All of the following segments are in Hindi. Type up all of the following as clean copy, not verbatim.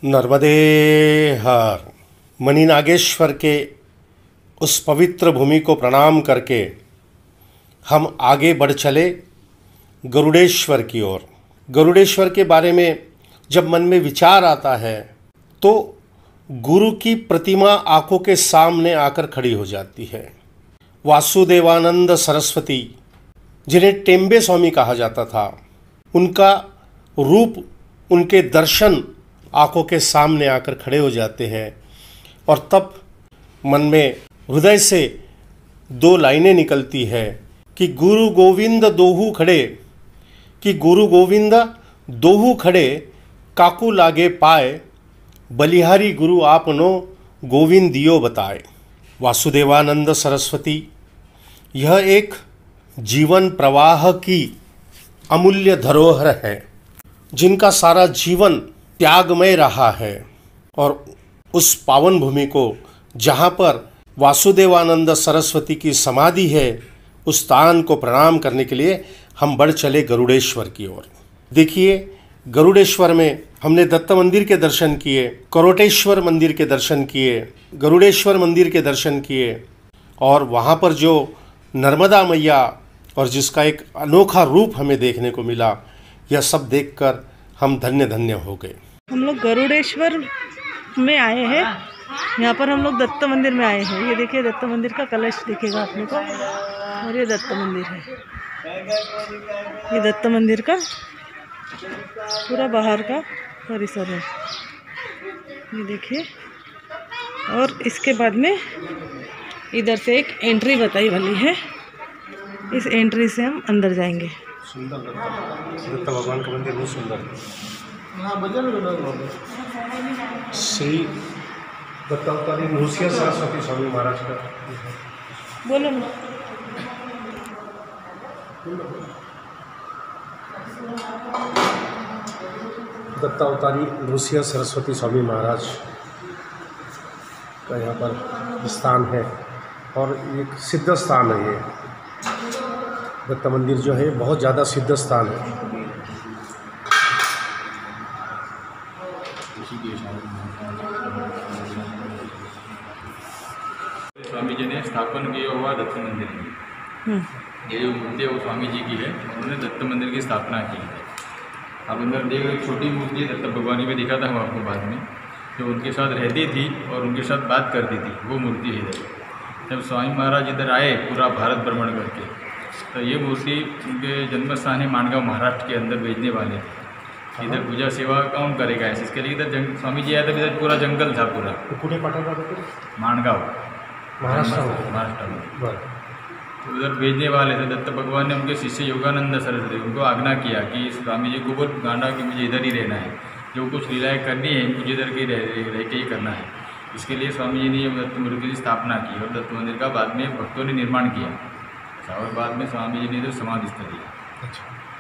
नर्मदे हर। मणिनागेश्वर के उस पवित्र भूमि को प्रणाम करके हम आगे बढ़ चले गरुड़ेश्वर की ओर। गरुड़ेश्वर के बारे में जब मन में विचार आता है तो गुरु की प्रतिमा आंखों के सामने आकर खड़ी हो जाती है। वासुदेवानंद सरस्वती, जिन्हें टेम्बे स्वामी कहा जाता था, उनका रूप, उनके दर्शन आंखों के सामने आकर खड़े हो जाते हैं और तब मन में हृदय से दो लाइनें निकलती है कि गुरु गोविंद दोहू खड़े, कि गुरु गोविंद दोहू खड़े, काकू लागे पाए, बलिहारी गुरु आपनो गोविंद दियो बताए। वासुदेवानंद सरस्वती यह एक जीवन प्रवाह की अमूल्य धरोहर है, जिनका सारा जीवन त्यागमय रहा है। और उस पावन भूमि को जहाँ पर वासुदेवानंद सरस्वती की समाधि है, उस स्थान को प्रणाम करने के लिए हम बढ़ चले गरुड़ेश्वर की ओर। देखिए, गरुड़ेश्वर में हमने दत्त मंदिर के दर्शन किए, करोटेश्वर मंदिर के दर्शन किए, गरुड़ेश्वर मंदिर के दर्शन किए और वहाँ पर जो नर्मदा मैया और जिसका एक अनोखा रूप हमें देखने को मिला, यह सब देखकर हम धन्य धन्य हो गए। हम लोग गरुड़ेश्वर में आए हैं। यहाँ पर हम लोग दत्त मंदिर में आए हैं। ये देखिए, दत्त मंदिर का कलश दिखेगा आपने को, और ये दत्त मंदिर है। ये दत्त मंदिर का पूरा बाहर का परिसर है, ये देखिए। और इसके बाद में इधर से एक एंट्री बताई वाली है, इस एंट्री से हम अंदर जाएंगे। सुंदर दत्त भगवान का मंदिर बहुत सुंदर है। श्री दत्तावतारी नृसिंह सरस्वती स्वामी महाराज का बोलो ना। दत्तावतारी नृसिंह सरस्वती स्वामी महाराज का यहाँ पर स्थान है और एक सिद्ध स्थान है। ये दत्त मंदिर जो है बहुत ज़्यादा सिद्ध स्थान है। स्वामी जी ने स्थापन किया हुआ दत्त मंदिर है। ये जो मूर्ति है वो स्वामी जी की है, उन्होंने दत्त मंदिर की स्थापना की है। आप अंदर देख रहे, छोटी मूर्ति दत्त भगवानी में दिखा था हम आपको बाद में, जो उनके साथ रहती थी और उनके साथ बात करती थी, वो मूर्ति है इधर। जब स्वामी महाराज इधर आए पूरा भारत भ्रमण करके, तो ये मूर्ति उनके जन्म स्थान है माणगांव, महाराष्ट्र के अंदर भेजने वाले थे। इधर पूजा सेवा कौन करेगा ऐसे, इसके लिए इधर स्वामी जी आए थे। इधर पूरा जंगल था, पूरा पुणे पाठक माणगांव महाराष्ट्र में। उधर भेजने वाले थे। दत्त भगवान ने उनके शिष्य योगानंद सरस्वती उनको आज्ञा किया कि स्वामी जी को बहुत गांडा कि मुझे इधर ही रहना है, जो कुछ लीलाएँ करनी है मुझे इधर के रह के ही करना है। इसके लिए स्वामी जी ने दत्त मंदिर की स्थापना की और दत्त मंदिर का बाद में भक्तों ने निर्माण किया और बाद में स्वामी जी ने इधर समाधि स्थल दिया।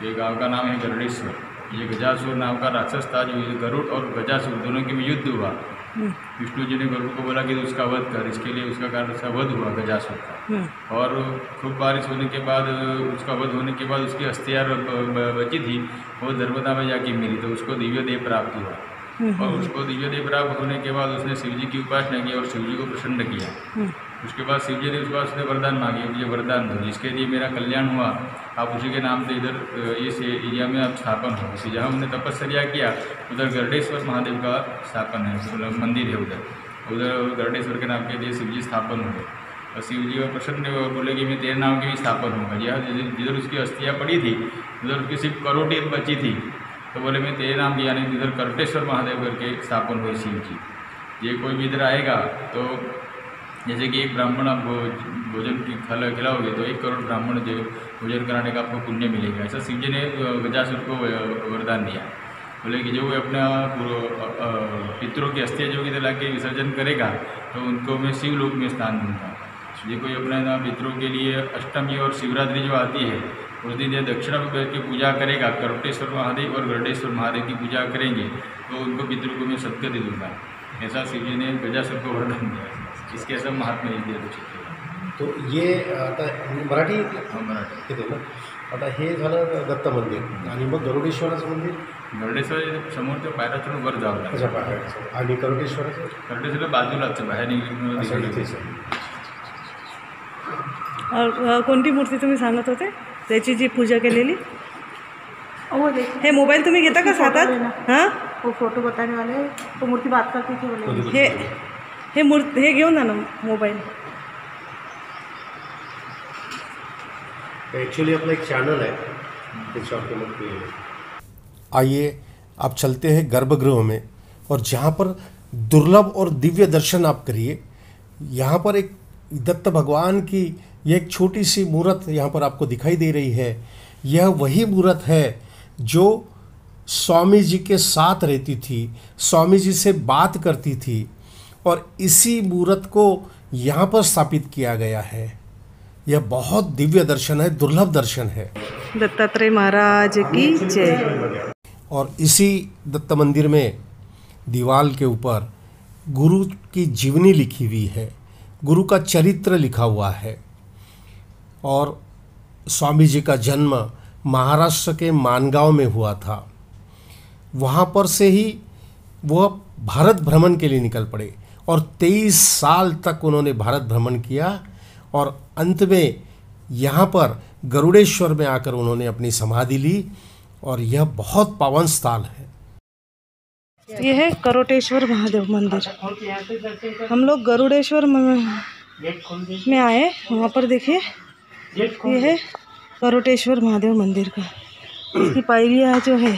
ये गाँव का नाम है गरुड़ेश्वर। ये गजासुर नाम का राक्षस था, जो गरुड़ और गजासुर दोनों के में युद्ध हुआ। विष्णु जी ने गरुड़ को बोला कि उसका वध कर, इसके लिए उसका कारण उसका वध हुआ गजासुर का। और खूब बारिश होने के बाद, उसका वध होने के बाद उसकी अस्थियाँ बची थी, वो नर्मदा में जाके मिली, तो उसको दिव्य देह प्राप्त हुआ। और उसको दिव्य देह प्राप्त होने के बाद उसने शिव जी की उपासना की और शिव जी को प्रसन्न किया। उसके बाद शिव जी ने उसके बाद उसने वरदान मांगी, मुझे वरदान दो जिसके लिए मेरा कल्याण हुआ, आप उसी के नाम से इधर इस एरिया में आप स्थापन हो। उसी जहाँ उन्होंने तपस्या किया उधर गरुड़ेश्वर महादेव का स्थापन है, मंदिर है उधर गरुड़ेश्वर के नाम के लिए शिव जी स्थापन हुए। और शिव जी और प्रसन्न हुए और बोले कि मैं तेरे नाम के भी स्थापन होगा। यह जिधर उसकी अस्थियाँ पड़ी थी उधर उसकी सिर्फ करोड़ बची थी, तो बोले मैं तेरे नाम की, यानी इधर करोटेश्वर महादेव करके स्थापन हुए शिव जी। ये कोई भी इधर आएगा तो जैसे कि एक ब्राह्मण आप भोजन की खिलाओगे तो 1 करोड़ ब्राह्मण जो भोजन कराने का आपको पुण्य मिलेगा। ऐसा शिव जी ने गजासुर को वरदान दिया। बोले कि जो अपना पितरों की अस्थियाँ जो इधर लाके विसर्जन करेगा तो उनको मैं शिवलोक में स्थान दूँगा। ये कोई अपना पितरों के लिए अष्टमी और शिवरात्रि जो आती है उस दिन ये दक्षिणा में बैठ के पूजा करेगा, करोटेश्वर महादेव और गरुड़ेश्वर महादेव की पूजा करेंगे तो उनको पितरों को मैं सत्य दे दूँगा। ऐसा शिव जी ने गजासुर को वरदान दिया। इसके सब महात्मा दिया तो ये आता मराठी मराठी ना। आता हे झालं दत्त मंदिर आणि मग गरुडेश्वराचं मंदिर गरुडेश्वर समोर ते पायऱ्या चढून वर जावं लागतं. अच्छा आणि करोटेश्वर गरुडेश्वरला बाजूलाच बाहेर निघून और कोणती मूर्ती तुम्ही सांगत होते त्याची जी पूजा केलेली? हे मोबाईल तुम्ही घेता का हातात? हां, वो फोटो बताने वाले तो मूर्ति बात करती थी बोले हे मूर्ती हे घेऊन जा ना मोबाईल. एक्चुअली अपना एक चैनल है त्याच्यावर मूर्ति है. आइए आप चलते हैं गर्भगृह में और जहाँ पर दुर्लभ और दिव्य दर्शन आप करिए. यहाँ पर एक दत्त भगवान की यह एक छोटी सी मूर्त यहाँ पर आपको दिखाई दे रही है. यह वही मूर्त है जो स्वामी जी के साथ रहती थी, स्वामी जी से बात करती थी और इसी मूर्त को यहाँ पर स्थापित किया गया है. यह बहुत दिव्य दर्शन है, दुर्लभ दर्शन है. दत्तात्रेय महाराज की जय. और इसी दत्त मंदिर में दीवार के ऊपर गुरु की जीवनी लिखी हुई है, गुरु का चरित्र लिखा हुआ है. और स्वामी जी का जन्म महाराष्ट्र के मानगांव में हुआ था. वहाँ पर से ही वह भारत भ्रमण के लिए निकल पड़े और 23 साल तक उन्होंने भारत भ्रमण किया और अंत में यहाँ पर गरुड़ेश्वर में आकर उन्होंने अपनी समाधि ली. और यह बहुत पावन स्थल है. ये है करोटेश्वर महादेव मंदिर. हम लोग गरुड़ेश्वर में आए. वहाँ पर देखिए ये है करोटेश्वर महादेव मंदिर का. इसकी पायरियाँ जो है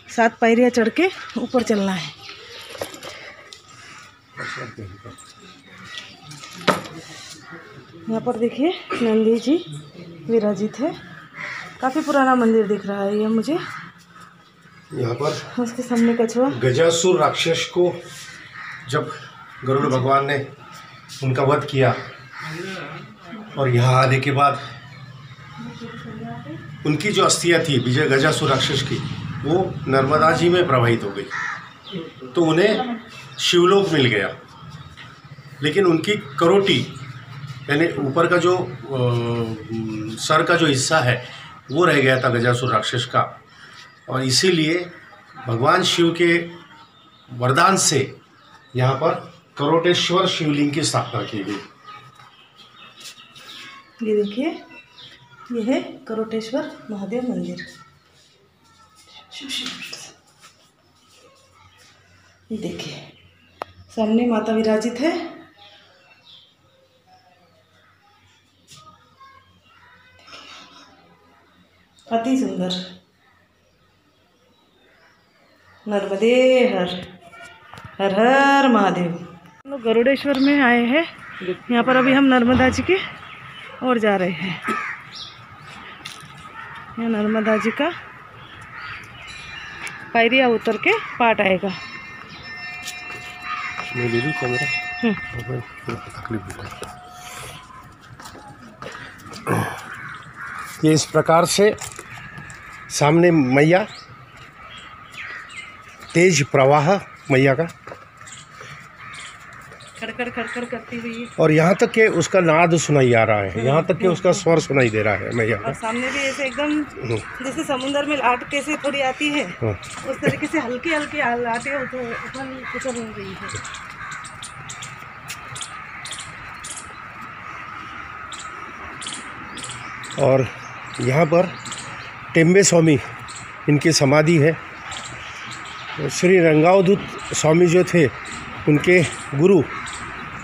7 पायरियाँ चढ़ के ऊपर चलना है. यहाँ पर देखिए नंदी जी विराजित है. काफ़ी पुराना मंदिर दिख रहा है ये मुझे. यहाँ पर उसके सामने कछुआ. गजासुर राक्षस को जब गरुड़ भगवान ने उनका वध किया और यहाँ आने के बाद उनकी जो अस्थियाँ थी विजय गजासुर राक्षस की वो नर्मदा जी में प्रवाहित हो गई तो उन्हें शिवलोक मिल गया. लेकिन उनकी करोटी यानी ऊपर का जो सर का जो हिस्सा है वो रह गया था गजासुर राक्षस का. और इसीलिए भगवान शिव के वरदान से यहाँ पर करोटेश्वर शिवलिंग की स्थापना की गई. ये देखिए ये है करोटेश्वर महादेव मंदिर. ये देखिए सामने माता विराजित है. अति सुंदर. नर्मदे हर हर हर महादेव. हम लोग गरुड़ेश्वर में आए हैं. यहाँ पर अभी हम नर्मदा जी के और जा रहे हैं. यहाँ नर्मदा जी का पायरिया उतर के पाट आएगा. ये इस प्रकार से सामने मैया तेज प्रवाह मैया का खड़खड़ खड़खड़ करती हुई है. और यहाँ तक के उसका नाद सुनाई आ रहा है, यहाँ तक के उसका स्वर सुनाई दे रहा है मैया का. और सामने भी ऐसे एकदम जैसे समुद्र में लाट कैसे थोड़ी आती है उस तरीके से हल्की हल्की लाटें उछल रही है. और यहाँ पर टेम्बे स्वामी इनकी समाधि है. श्री रंगावधूत स्वामी जो थे उनके गुरु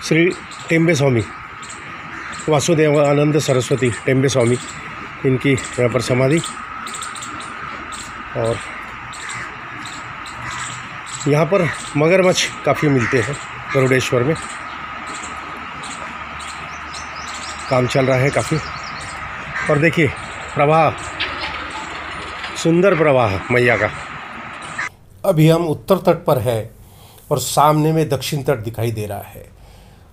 श्री टेम्बे स्वामी वासुदेव आनंद सरस्वती टेम्बे स्वामी इनकी यहाँ पर समाधि. और यहाँ पर मगरमच्छ काफ़ी मिलते हैं गरुड़ेश्वर में. काम चल रहा है काफ़ी. और देखिए प्रवाह, सुंदर प्रवाह मैया का. अभी हम उत्तर तट पर है और सामने में दक्षिण तट दिखाई दे रहा है.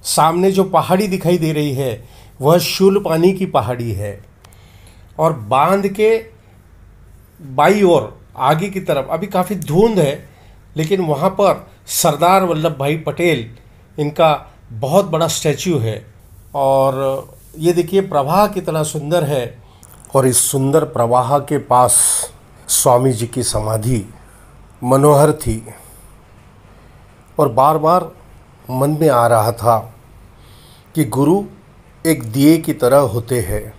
सामने जो पहाड़ी दिखाई दे रही है वह शूलपानी की पहाड़ी है. और बांध के बाई ओर आगे की तरफ अभी काफ़ी धुंध है, लेकिन वहाँ पर सरदार वल्लभ भाई पटेल इनका बहुत बड़ा स्टैच्यू है. और ये देखिए प्रवाह कितना सुंदर है. और इस सुंदर प्रवाह के पास स्वामी जी की समाधि मनोहर थी और बार बार मन में आ रहा था कि गुरु एक दिए की तरह होते हैं।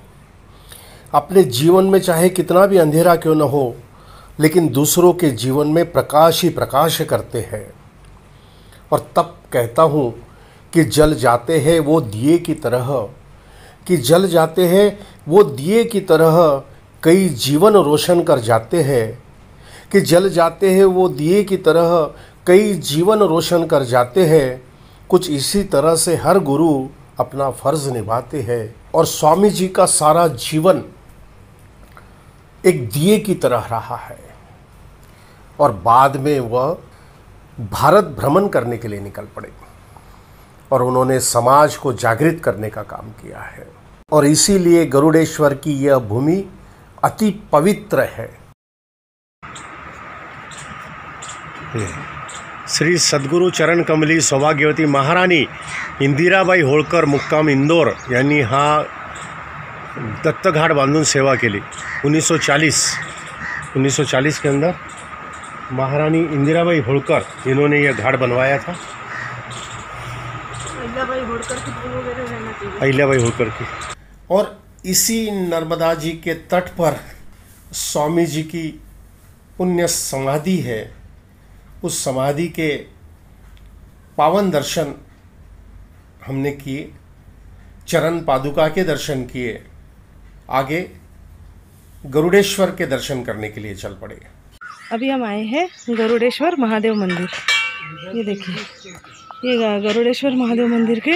अपने जीवन में चाहे कितना भी अंधेरा क्यों न हो, लेकिन दूसरों के जीवन में प्रकाश ही प्रकाश करते हैं। और तब कहता हूँ कि जल जाते हैं वो दिए की तरह, कि जल जाते हैं वो दिए की तरह, कई जीवन रोशन कर जाते हैं। कि जल जाते हैं वो दिए की तरह, कई जीवन रोशन कर जाते हैं। कुछ इसी तरह से हर गुरु अपना फर्ज निभाते हैं और स्वामी जी का सारा जीवन एक दिए की तरह रहा है। और बाद में वह भारत भ्रमण करने के लिए निकल पड़े और उन्होंने समाज को जागृत करने का काम किया है। और इसीलिए गरुड़ेश्वर की यह भूमि अति पवित्र है। श्री सद्गुरु चरण कमली सौभाग्यवती महारानी इंदिराबाई होळकर मुक्काम इंदौर यांनी हा दत्तघाट बांधून सेवा केली। 1940 के अंदर महारानी इंदिराबाई होळकर इन्होंने यह घाट बनवाया था। अहिल्याबाई होळकर की। और इसी नर्मदा जी के तट पर स्वामी जी की पुण्य समाधि है। उस समाधि के पावन दर्शन हमने किए, चरण पादुका के दर्शन किए, आगे गरुड़ेश्वर के दर्शन करने के लिए चल पड़े। अभी हम आए हैं गरुड़ेश्वर महादेव मंदिर। ये देखिए, ये गरुड़ेश्वर महादेव मंदिर के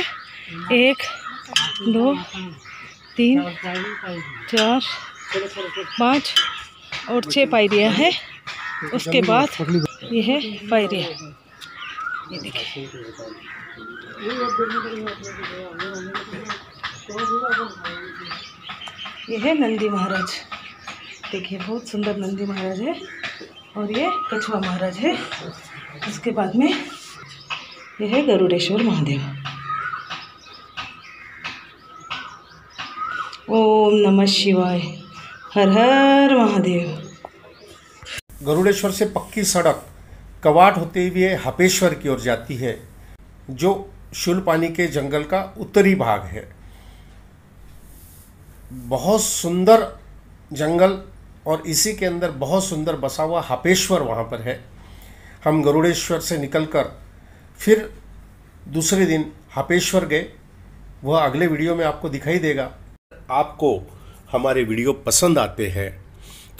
1 2 3 4 5 और 6 पायरियाँ हैं। उसके बाद ये है पायरियाँ। ये देखिए, ये है नंदी महाराज। देखिए, बहुत सुंदर नंदी महाराज है। और ये कछुआ महाराज है। उसके बाद में ये है गरुड़ेश्वर महादेव। ओम नमः शिवाय, हर हर महादेव। गरुड़ेश्वर से पक्की सड़क कवाट होते हुए हापेश्वर की ओर जाती है, जो शूलपानी के जंगल का उत्तरी भाग है। बहुत सुंदर जंगल और इसी के अंदर बहुत सुंदर बसा हुआ हापेश्वर वहाँ पर है। हम गरुड़ेश्वर से निकलकर फिर दूसरे दिन हापेश्वर गए। वह अगले वीडियो में आपको दिखाई देगा। आपको हमारे वीडियो पसंद आते हैं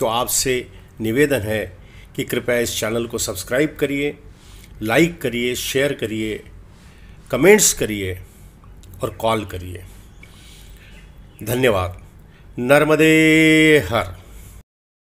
तो आपसे निवेदन है कि कृपया इस चैनल को सब्सक्राइब करिए, लाइक करिए, शेयर करिए, कमेंट्स करिए और कॉल करिए। धन्यवाद। नर्मदे हर।